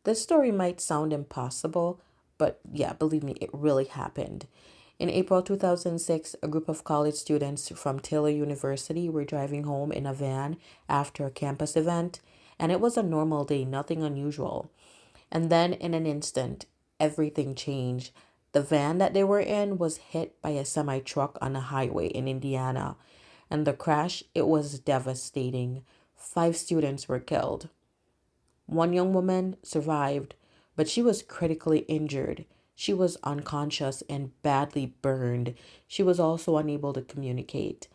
This story might sound impossible, but yeah, believe me, it really happened. In April 2006, a group of college students from Taylor University were driving home in a van after a campus event, and it was a normal day, nothing unusual. And then, in an instant, everything changed. The van that they were in was hit by a semi truck on a highway in Indiana, and the crash, it was devastating. Five students were killed. One young woman survived, but she was critically injured. She was unconscious and badly burned. She was also unable to communicate.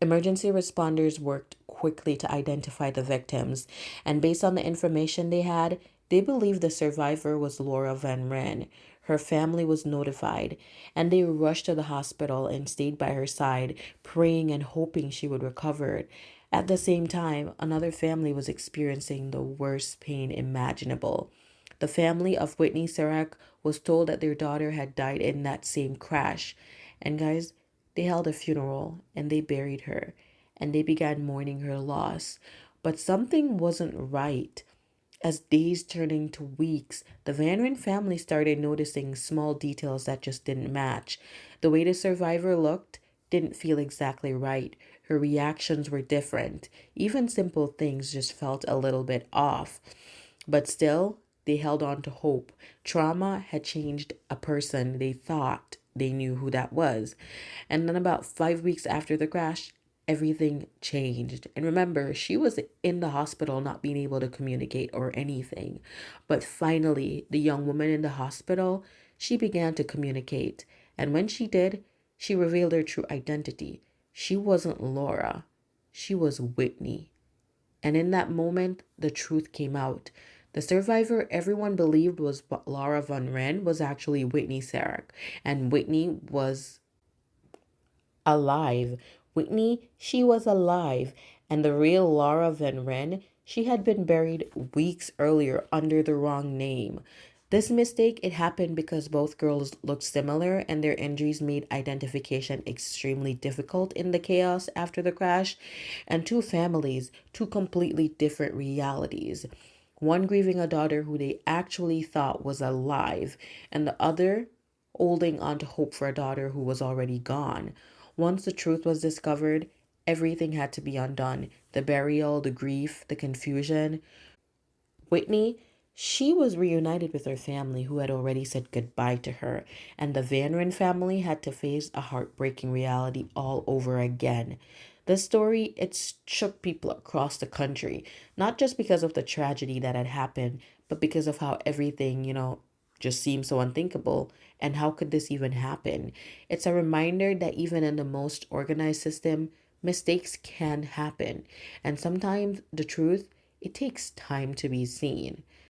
Emergency responders worked quickly to identify the victims, and based on the information they had, they believed the survivor was Laura Van Ren. Her family was notified, and they rushed to the hospital and stayed by her side, praying and hoping she would recover. At the same time, another family was experiencing the worst pain imaginable. The family of Whitney Cerak was told that their daughter had died in that same crash. And guys, they held a funeral and they buried her and they began mourning her loss. But something wasn't right. As days turned into weeks, the Van Ryn family started noticing small details that just didn't match. The way the survivor looked didn't feel exactly right. Her reactions were different. Even simple things just felt a little bit off. But still, they held on to hope. Trauma had changed a person they thought they knew who that was. And then, about 5 weeks after the crash, everything changed. And remember, she was in the hospital not being able to communicate or anything. But finally, the young woman in the hospital, she began to communicate. And when she did, she revealed her true identity. She wasn't Laura, she was Whitney. And in that moment, the truth came out. The survivor everyone believed was Laura Van Ren was actually Whitney Cerak. And Whitney was alive. Whitney, she was alive. And the real Laura Van Ren, she had been buried weeks earlier under the wrong name. This mistake, it happened because both girls looked similar and their injuries made identification extremely difficult in the chaos after the crash. And two families, two completely different realities. One grieving a daughter who they actually thought was alive, and the other holding on to hope for a daughter who was already gone. Once the truth was discovered, everything had to be undone: the burial, the grief, the confusion. Whitney, she was reunited with her family who had already said goodbye to her, and the Van Ryn family had to face a heartbreaking reality all over again. The story, it shook people across the country, not just because of the tragedy that had happened, but because of how everything, just seemed so unthinkable. And how could this even happen? It's a reminder that even in the most organized system, mistakes can happen. And sometimes the truth, it takes time to be seen.